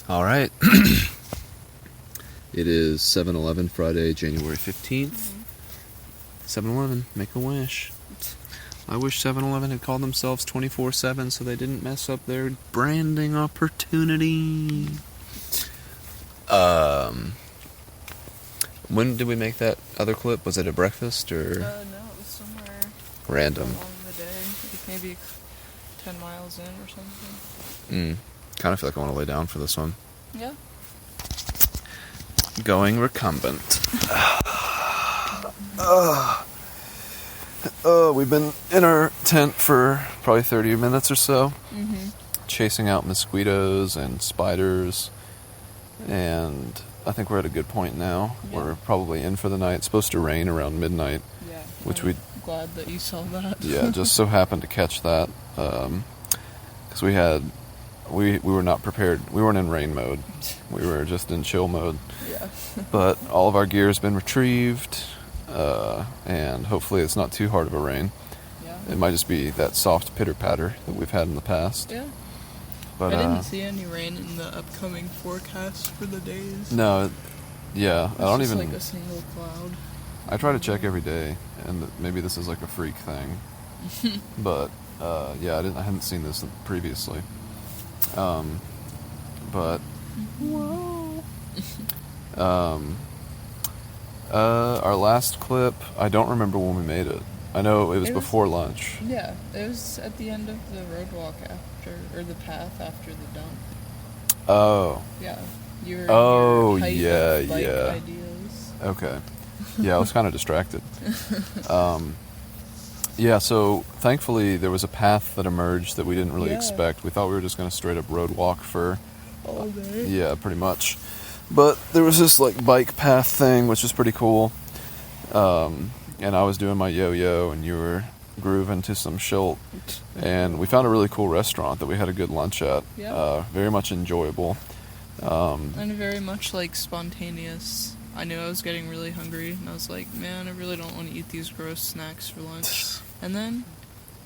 All right. It is 7/11, Friday, January 15th. 7-Eleven, make a wish. I wish 7-Eleven had called themselves 24/7 so they didn't mess up their branding opportunity. When did we make that other clip? Was it at breakfast or? No, it was somewhere random. along the day, maybe 10 miles in or something. Kind of feel like I want to lay down for this one. Yeah. Going recumbent. We've been in our tent for probably 30 minutes or so, chasing out mosquitoes and spiders, and I think we're at a good point now. Yeah. We're probably in for the night. It's supposed to rain around midnight. Yeah. Which I'm glad that you saw that. Yeah, just so happened to catch that, because we were not prepared. We weren't in rain mode. We were just in chill mode. Yeah. But all of our gear has been retrieved, and hopefully it's not too hard of a rain. Yeah. It might just be that soft pitter-patter that we've had in the past. Yeah. But I didn't see any rain in the upcoming forecast for the days. No, yeah, It's I don't just even... like a single cloud. I try to check every day, and maybe this is like a freak thing. But, yeah, I hadn't seen this previously. But... Whoa. Our last clip, I don't remember when we made it. I know it was before lunch. Yeah, it was at the end of the road walk or the path after the dump. Oh. Yeah. You were Oh, in your height yeah, of bike yeah. ideas. Okay. Yeah, I was kind of distracted. Yeah, so thankfully there was a path that emerged that we didn't really expect. We thought we were just going to straight up road walk for... all day. Yeah, pretty much. But there was this like bike path thing, which was pretty cool. And I was doing my yo-yo, and you were grooving to some Schilt. And we found a really cool restaurant that we had a good lunch at. Yeah. Very much enjoyable. And very much like spontaneous. I knew I was getting really hungry, and I was like, man, I really don't want to eat these gross snacks for lunch. And then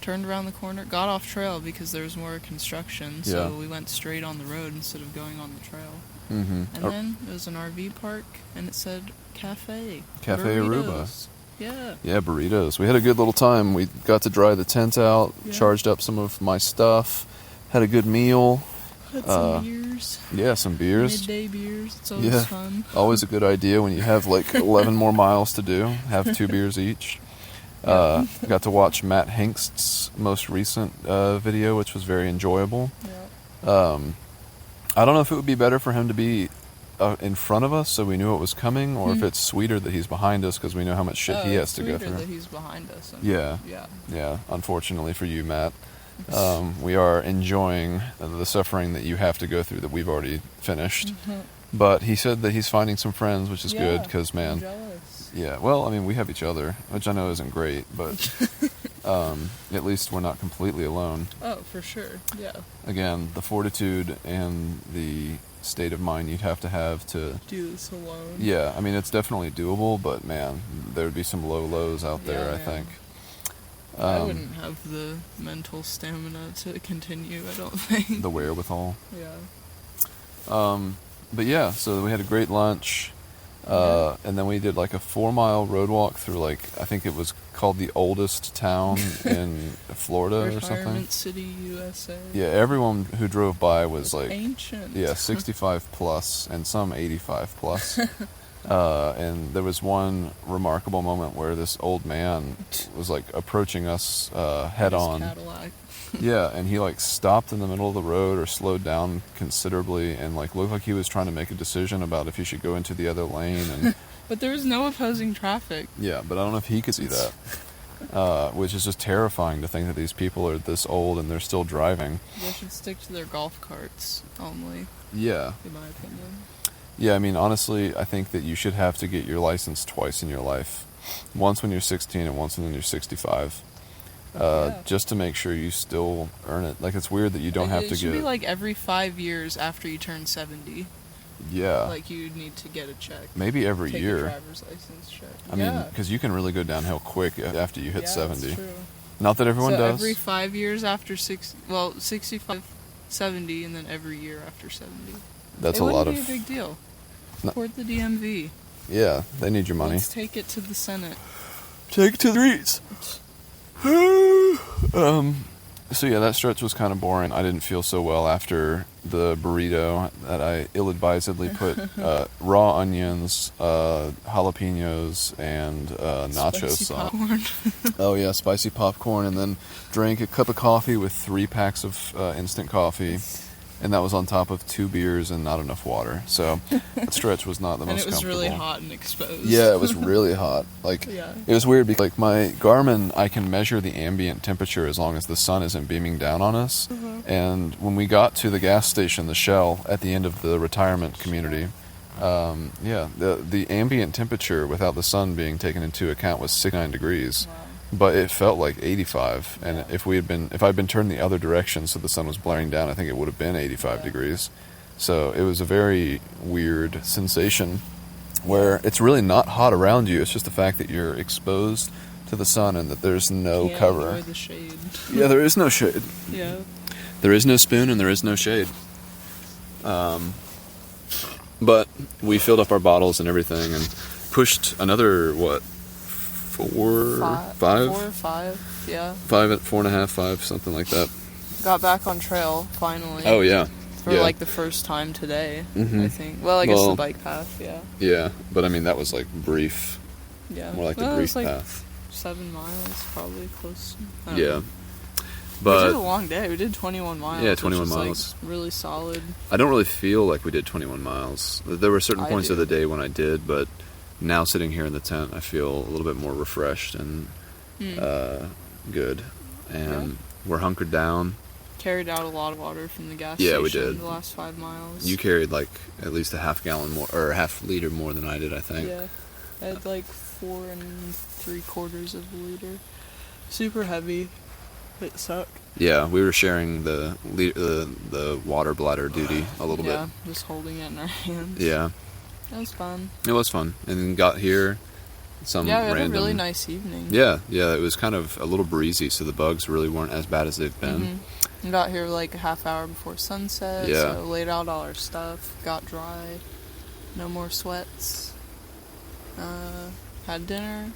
turned around the corner, got off trail because there was more construction, so we went straight on the road instead of going on the trail. And then it was an RV park, and it said Cafe Aruba. Yeah. Yeah, burritos. We had a good little time. We got to dry the tent out, charged up some of my stuff, had a good meal. Had some beers. Yeah, some beers. Midday beers. It's always fun. Always a good idea when you have like 11 more miles to do. Have 2 beers each. Got to watch Matt Hinkst's most recent video, which was very enjoyable. Yeah. I don't know if it would be better for him to be in front of us so we knew it was coming, or if it's sweeter that he's behind us because we know how much shit he has to go through. That he's behind us. Yeah. Unfortunately for you, Matt, we are enjoying the suffering that you have to go through that we've already finished. But he said that he's finding some friends, which is good because, man, I'm jealous. Yeah. Well, I mean, we have each other, which I know isn't great, but at least we're not completely alone. Oh, for sure. Yeah. Again, the fortitude and the state of mind you'd have to do this alone. Yeah, I mean, it's definitely doable, but man, there would be some low lows out there, I think. I wouldn't have the mental stamina to continue, I don't think. The wherewithal. Yeah. But yeah, so we had a great lunch, and then we did like a 4-mile road walk through, like, I think it was called the oldest town in Florida or something. Retirement City, USA. Yeah, everyone who drove by was like ancient. Yeah, 65 plus, and some 85 plus. And there was one remarkable moment where this old man was like approaching us head on. Cadillac. Yeah, and he like stopped in the middle of the road or slowed down considerably, and like looked like he was trying to make a decision about if he should go into the other lane. And but there was no opposing traffic. Yeah, but I don't know if he could see that. Which is just terrifying to think that these people are this old and they're still driving. They should stick to their golf carts only. Yeah. In my opinion. Yeah, I mean, honestly, I think that you should have to get your license twice in your life. Once when you're 16 and once when you're 65. Just to make sure you still earn it. Like, it's weird that you don't have to get... It should be like every 5 years after you turn 70. Yeah. Like, you need to get a check. Maybe every year. Take a driver's license check. I mean, because you can really go downhill quick after you hit 70. That's true. Not that everyone does. Every 5 years after 65, 70, and then every year after 70. That's it a lot wouldn't of... be a big deal. No. Support the DMV. Yeah, they need your money. Let's take it to the Senate. Take it to the streets. So yeah, that stretch was kind of boring. I didn't feel so well after the burrito that I ill-advisedly put raw onions, jalapenos, and nacho Spicy sauce. popcorn. Oh yeah, spicy popcorn, and then drank a cup of coffee with 3 packs of instant coffee, and that was on top of 2 beers and not enough water. So that stretch was not the And most it was comfortable. really hot and exposed. Yeah, it was really hot. Like, Yeah. it was weird because, like, my Garmin, I can measure the ambient temperature as long as the sun isn't beaming down on us. And when we got to the gas station, the Shell, at the end of the retirement community, the ambient temperature without the sun being taken into account was 69 degrees. Wow. But it felt like 85, and if I'd been turned the other direction so the sun was blaring down, I think it would have been 85 degrees. So it was a very weird sensation where it's really not hot around you. It's just the fact that you're exposed to the sun and that there's no Can't cover. enjoy the shade. Yeah, there is no shade. Yeah. There is no spoon and there is no shade. But we filled up our bottles and everything and pushed another, what, 4 or 5? Yeah. 4.5, 5, something like that. Got back on trail, finally. Oh, yeah. For yeah. like the first time today, Mhm. I think. Well, I guess Well, the bike path, yeah. Yeah, but I mean, that was like brief. Yeah. More like the Well, it brief was like path. 7 miles, probably close. I don't Yeah. know. We But did a long day. We did 21 miles. Yeah, 21 which was, miles. Like, really solid. I don't really feel like we did 21 miles. There were certain I points do. of the day when I did, but now sitting here in the tent, I feel a little bit more refreshed and good. And we're hunkered down. Carried out a lot of water from the gas Yeah, station we did. the last 5 miles. You carried like at least a half gallon more, or a half liter more than I did, I think. Yeah. I had like 4 3/4 of a liter. Super heavy. It sucked. Yeah, we were sharing the water bladder duty a little Yeah, just holding it in our hands. bit. Yeah, It was fun. it was fun. And then got here, some Yeah, we had random. a really nice evening. Yeah, it was kind of a little breezy, so the bugs really weren't as bad as they've been. We got here like a half hour before sunset, Yeah. so laid out all our stuff, got dry, no more sweats. Had dinner,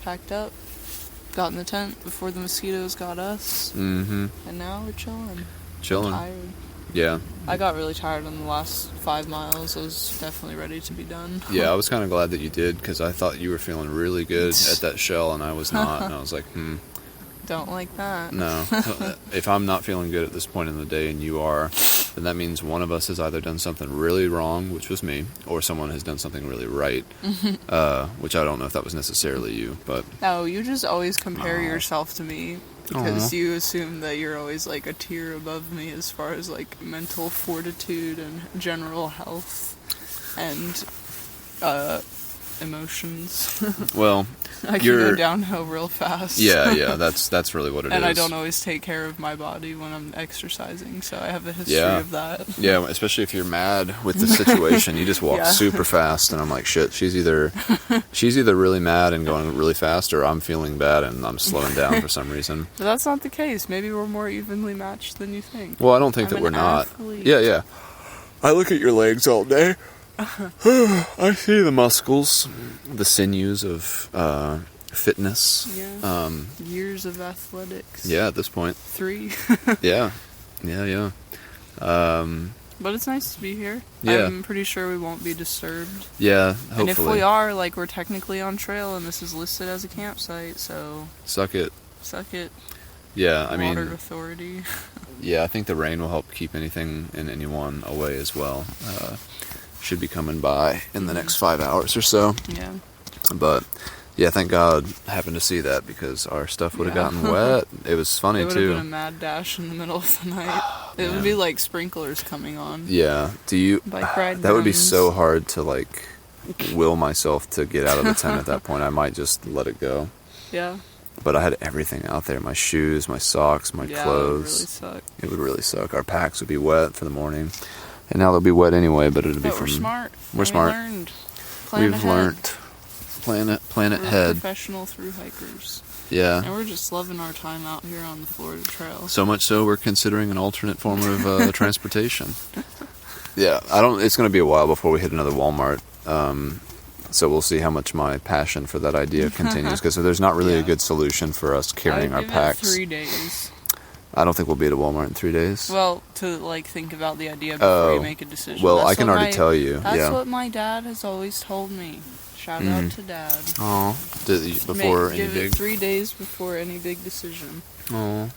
packed up, got in the tent before the mosquitoes got us, Mm-hmm. and now we're chilling. Chilling. Tired. Yeah. I got really tired on the last 5 miles. I was definitely ready to be done. Yeah, I was kind of glad that you did, because I thought you were feeling really good at that Shell, and I was not. And I was like, Don't like that. no. If I'm not feeling good at this point in the day and you are, then that means one of us has either done something really wrong, which was me, or someone has done something really right, which I don't know if that was necessarily you, but... No, you just always compare Aw. yourself to me because Aw. you assume that you're always like a tier above me as far as like mental fortitude and general health and emotions. Well, I can go downhill real fast. yeah, that's really what it is. And I don't always take care of my body when I'm exercising, so I have a history Yeah. of that. Yeah, especially if you're mad with the situation, you just walk Yeah. super fast, and I'm like, shit. She's either really mad and going really fast, or I'm feeling bad and I'm slowing down for some reason. But that's not the case. Maybe we're more evenly matched than you think. Well, I don't think I'm that we're an not. athlete. Yeah. I look at your legs all day. I see the muscles, the sinews of fitness. Yeah. Years of athletics. Yeah, at this point. 3. Yeah. But it's nice to be here. Yeah. I'm pretty sure we won't be disturbed. Yeah, hopefully. And if we are, like, we're technically on trail and this is listed as a campsite, so Suck it. suck it, Yeah, I Water mean, Authority. yeah, I think the rain will help keep anything and anyone away as well. Should be coming by in the next 5 hours or so. Yeah. But yeah, thank God I happened to see that, because our stuff would have Yeah. gotten wet. It was funny It would have too. been a mad dash in the middle of the night. It would be like sprinklers coming on. Yeah. Bike ride That would be runs. so hard to like will myself to get out of the tent at that point. I might just let it go. Yeah. But I had everything out there: my shoes, my socks, my Yeah, clothes. it would really suck. It would really suck. Our packs would be wet for the morning, and now they'll be wet anyway. But it'll be But from. we're smart. We're We smart. learned. Plan We've ahead. learnt. Planet We're head. professional through hikers. Yeah. And we're just loving our time out here on the Florida Trail. So much so we're considering an alternate form of transportation. Yeah, it's going to be a while before we hit another Walmart. So we'll see how much my passion for that idea continues, because there's not really a good solution for us carrying our packs. 3 days. I don't think we'll be at a Walmart in 3 days. Well, to like think about the idea before you make a decision. Well, I can already tell you. That's what my dad has always told me. Shout out to Dad. Oh, give it 3 days before any big decision. Oh.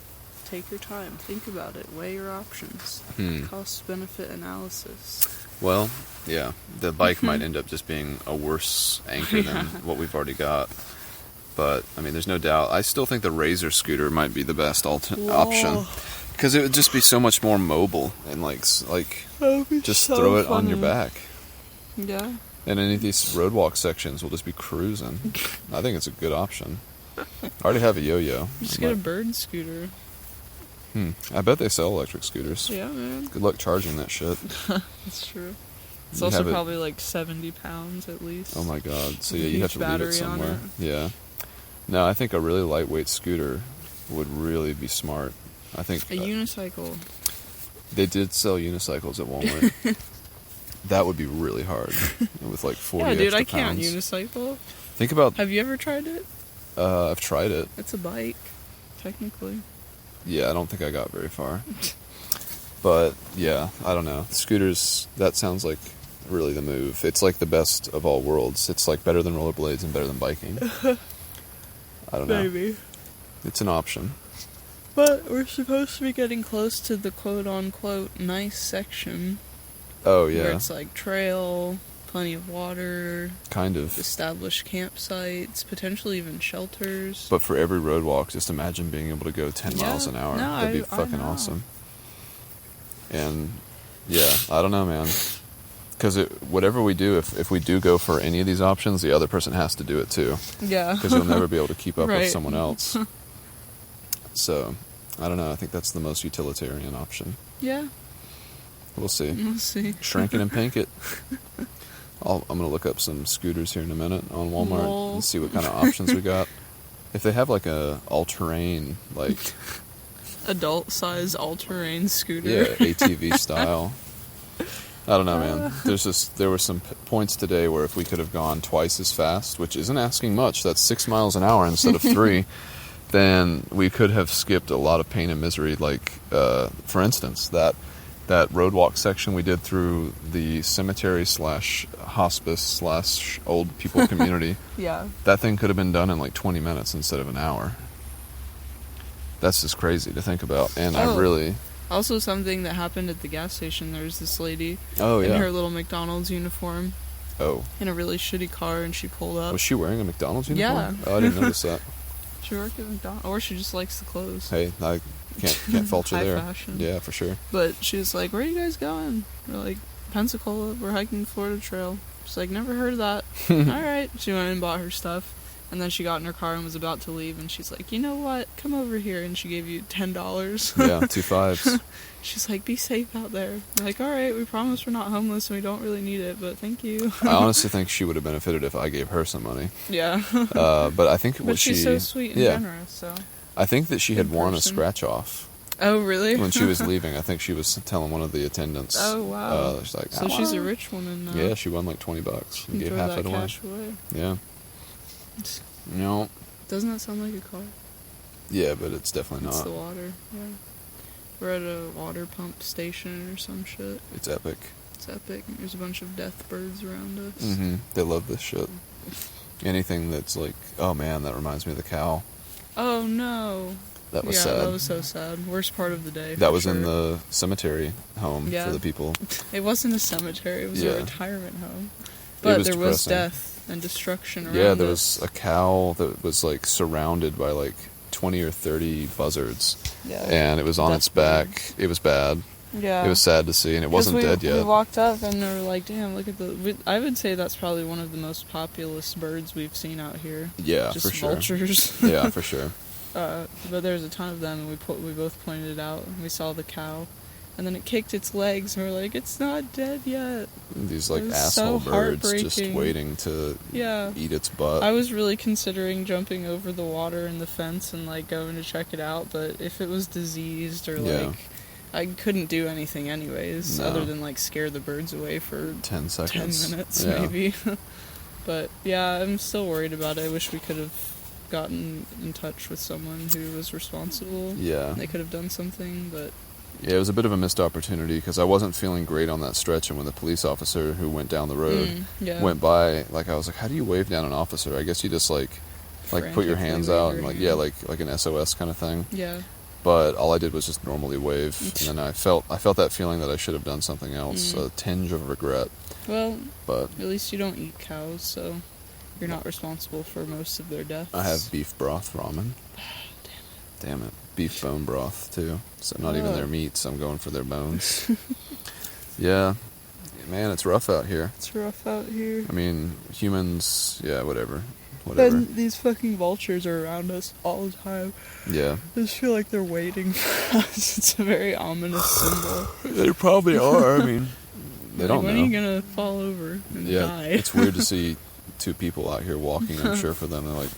Take your time. Think about it. Weigh your options. Cost-benefit analysis. Well, yeah, the bike might end up just being a worse anchor than what we've already got. But, I mean, there's no doubt. I still think the Razor scooter might be the best option. Because it would just be so much more mobile and, just so throw it on your back. Yeah. And any of these roadwalk sections will just be cruising. I think it's a good option. I already have a yo-yo. Just get a bird scooter. I bet they sell electric scooters. Yeah, man. Good luck charging that shit. That's true. It's also probably like 70 pounds at least. Oh my god. So yeah, you have to leave it somewhere. Yeah. No, I think a really lightweight scooter would really be smart. I think a unicycle. They did sell unicycles at Walmart. That would be really hard with like 40 extra pounds. I can't unicycle. Think about. Have you ever tried it? I've tried it. It's a bike, technically. Yeah, I don't think I got very far. But yeah, I don't know. Scooters, that sounds like really the move. It's like the best of all worlds. It's like better than rollerblades and better than biking. I don't know. Maybe. It's an option. But we're supposed to be getting close to the quote-unquote nice section. Oh, yeah. Where it's like trail, plenty of water. Kind of. Established campsites, potentially even shelters. But for every road walk, just imagine being able to go 10 miles an hour. That'd be fucking awesome. And, yeah, I don't know, man. Because whatever we do, if we do go for any of these options, the other person has to do it too. Yeah. Because you'll never be able to keep up with someone else. So, I don't know. I think that's the most utilitarian option. Yeah. We'll see. We'll see. Shrink it and pink it. I'm going to look up some scooters here in a minute on Walmart and see what kind of options we got. If they have like a all-terrain, like... adult-size all-terrain scooter. Yeah, ATV style. I don't know, man. There were some points today where if we could have gone twice as fast, which isn't asking much, that's 6 miles an hour instead of 3, then we could have skipped a lot of pain and misery. Like, for instance, that roadwalk section we did through the cemetery / hospice / old people community. Yeah. That thing could have been done in like 20 minutes instead of an hour. That's just crazy to think about. And I really... Also, something that happened at the gas station, there was this lady in her little McDonald's uniform. Oh. In a really shitty car, and she pulled up. Was she wearing a McDonald's uniform? Yeah. Oh, I didn't notice that. She worked at McDonald's, or she just likes the clothes. Hey, I can't fault you there. High fashion. Yeah, for sure. But she was like, "Where are you guys going?" We're like, "Pensacola. We're hiking the Florida Trail." She's like, "Never heard of that." All right. She went and bought her stuff. And then she got in her car and was about to leave, and she's like, "You know what? Come over here." And she gave you $10. Yeah, 2 5s. She's like, "Be safe out there." I'm like, "All right, we promise we're not homeless and we don't really need it, but thank you." I honestly think she would have benefited if I gave her some money. Yeah. But I think she's so sweet and generous, so. I think that she had won a scratch off. Oh, really? When she was leaving, I think she was telling one of the attendants. Oh, wow. She's like, so she's a rich woman now. Yeah, she won like $20 and gave half it away. Cash away. Yeah. No. Doesn't that sound like a car? Yeah, but it's definitely not. It's the water, yeah. We're at a water pump station or some shit. It's epic. It's epic. There's a bunch of death birds around us. Mm-hmm. They love this shit. Anything that's like, oh man, that reminds me of the cow. Oh no. That was sad. Yeah, that was so sad. Worst part of the day. That was in the cemetery home for the people. It wasn't a cemetery. It was a retirement home. But there was death and destruction around us. Yeah, there was a cow that was like surrounded by like 20 or 30 buzzards. Yeah. And it was on its back. It was bad. Yeah. It was sad to see, and it wasn't dead yet. We walked up and we were like, damn, look at I would say that's probably one of the most populous birds we've seen out here. Yeah, just for sure. Vultures. Yeah, for sure. But there's a ton of them, and we both pointed it out, and we saw the cow. And then it kicked its legs, and we're like, it's not dead yet. These, like, asshole birds just waiting to eat its butt. I was really considering jumping over the water and the fence and, like, going to check it out, but if it was diseased or, like, I couldn't do anything anyways, No. other than, like, scare the birds away for 10 seconds. 10 minutes, Yeah. maybe. But, yeah, I'm still worried about it. I wish we could have gotten in touch with someone who was responsible. Yeah. They could have done something, but... Yeah, it was a bit of a missed opportunity because I wasn't feeling great on that stretch, and when the police officer who went down the road went by, like, I was like, how do you wave down an officer? I guess you just, like put your hands out and, like, yeah, like an SOS kind of thing. Yeah. But all I did was just normally wave, and then I felt that feeling that I should have done something else, a tinge of regret. Well, but at least you don't eat cows, so you're not responsible for most of their deaths. I have beef broth ramen. Damn it. Beef bone broth, too. So not even their meats, I'm going for their bones. Yeah. Man, it's rough out here. It's rough out here. I mean, humans, yeah, whatever. And these fucking vultures are around us all the time. Yeah. I just feel like they're waiting for us. It's a very ominous symbol. They probably are. I mean, they don't know. When are you gonna fall over and die? It's weird to see two people out here walking, I'm sure, for them. They're like,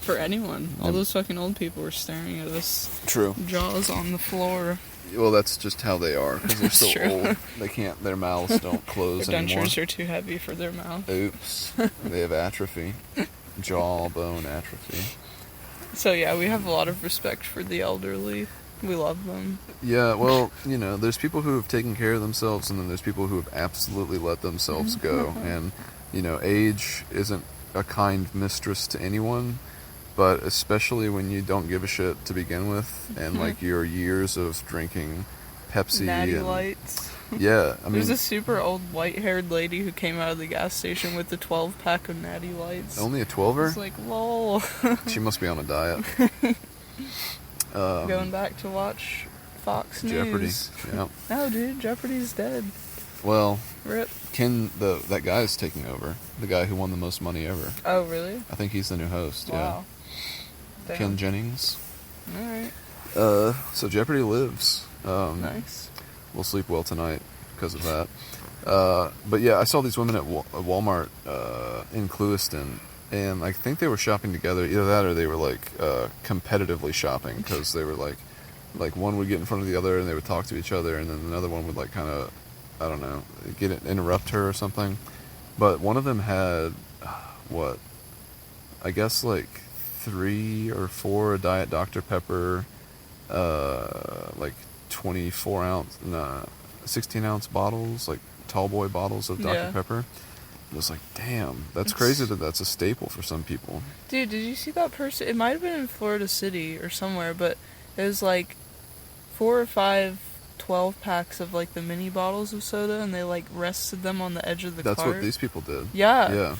For anyone. All those fucking old people were staring at us. True. Jaws on the floor. Well, that's just how they are, because they're so True. old. They can't, their mouths don't close Their anymore. dentures are too heavy for their mouth. Oops. They have atrophy. Jawbone atrophy. So yeah, we have a lot of respect for the elderly. We love them. Yeah, well, there's people who have taken care of themselves, and then there's people who have absolutely let themselves go. And, age isn't a kind mistress to anyone, but especially when you don't give a shit to begin with, and, like, your years of drinking Pepsi Natty and... Lights. Yeah, I mean... There's a super old white-haired lady who came out of the gas station with the 12-pack of Natty Lights. Only a 12-er? It's like, lol. She must be on a diet. Going back to watch Fox Jeopardy. News. Yeah. No, dude, Jeopardy's dead. Well, Rip. that guy's taking over. The guy who won the most money ever. Oh, really? I think he's the new host. Wow. Yeah. Ken Jennings. Alright. So Jeopardy lives. Nice. We'll sleep well tonight because of that. But yeah, I saw these women at Walmart in Clewiston, and I think they were shopping together. Either that or they were like competitively shopping, because they were like one would get in front of the other and they would talk to each other, and then another one would, like, kind of, I don't know, interrupt her or something. But one of them had I guess like 3 or 4 Diet Dr. Pepper, like 16-ounce bottles, like tall boy bottles of Dr. Pepper. It was like, damn, that's crazy that that's a staple for some people. Dude, did you see that person? It might have been in Florida City or somewhere, but it was like 4 or 5 12-packs of, like, the mini bottles of soda, and they, like, rested them on the edge of the cart. That's what these people did. Yeah.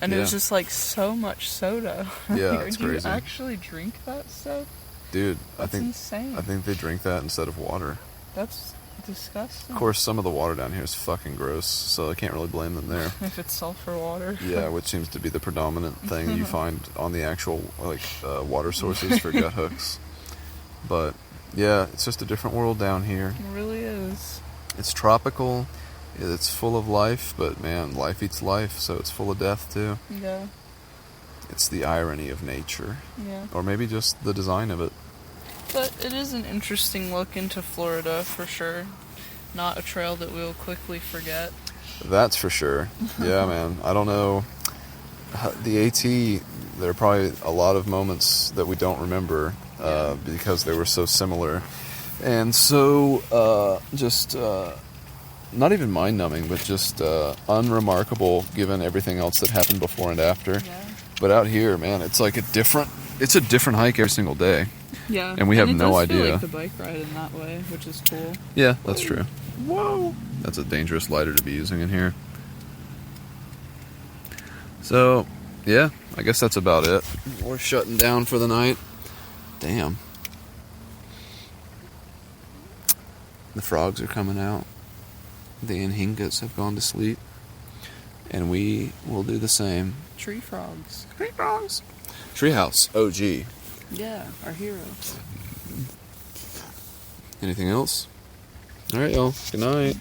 And it was Yeah. just, like, so much soda. Yeah, it's Do you crazy. actually drink that stuff? Dude, That's insane. I think they drink that instead of water. That's disgusting. Of course, some of the water down here is fucking gross, so I can't really blame them there. If it's sulfur water. Yeah, which seems to be the predominant thing you find on the actual, like, water sources for gut hooks. But yeah, it's just a different world down here. It really is. It's tropical. It's full of life, but man, life eats life, so it's full of death too. Yeah. It's the irony of nature. Yeah. Or maybe just the design of it. But it is an interesting look into Florida, for sure. Not a trail that we'll quickly forget. That's for sure. Yeah, man. I don't know. The AT, there are probably a lot of moments that we don't remember because they were so similar. And so just not even mind-numbing, but just unremarkable given everything else that happened before and after. Yeah. But out here, man, it's like a different hike every single day. Yeah. And we have it no does feel idea. like the bike ride in that way, which is cool. Yeah, that's true. Whoa! That's a dangerous lighter to be using in here. So, yeah, I guess that's about it. We're shutting down for the night. Damn. The frogs are coming out. The anhingas have gone to sleep. And we will do the same. Tree frogs. Tree frogs. Treehouse, OG. Yeah, our hero. Anything else? Alright, y'all. Good night.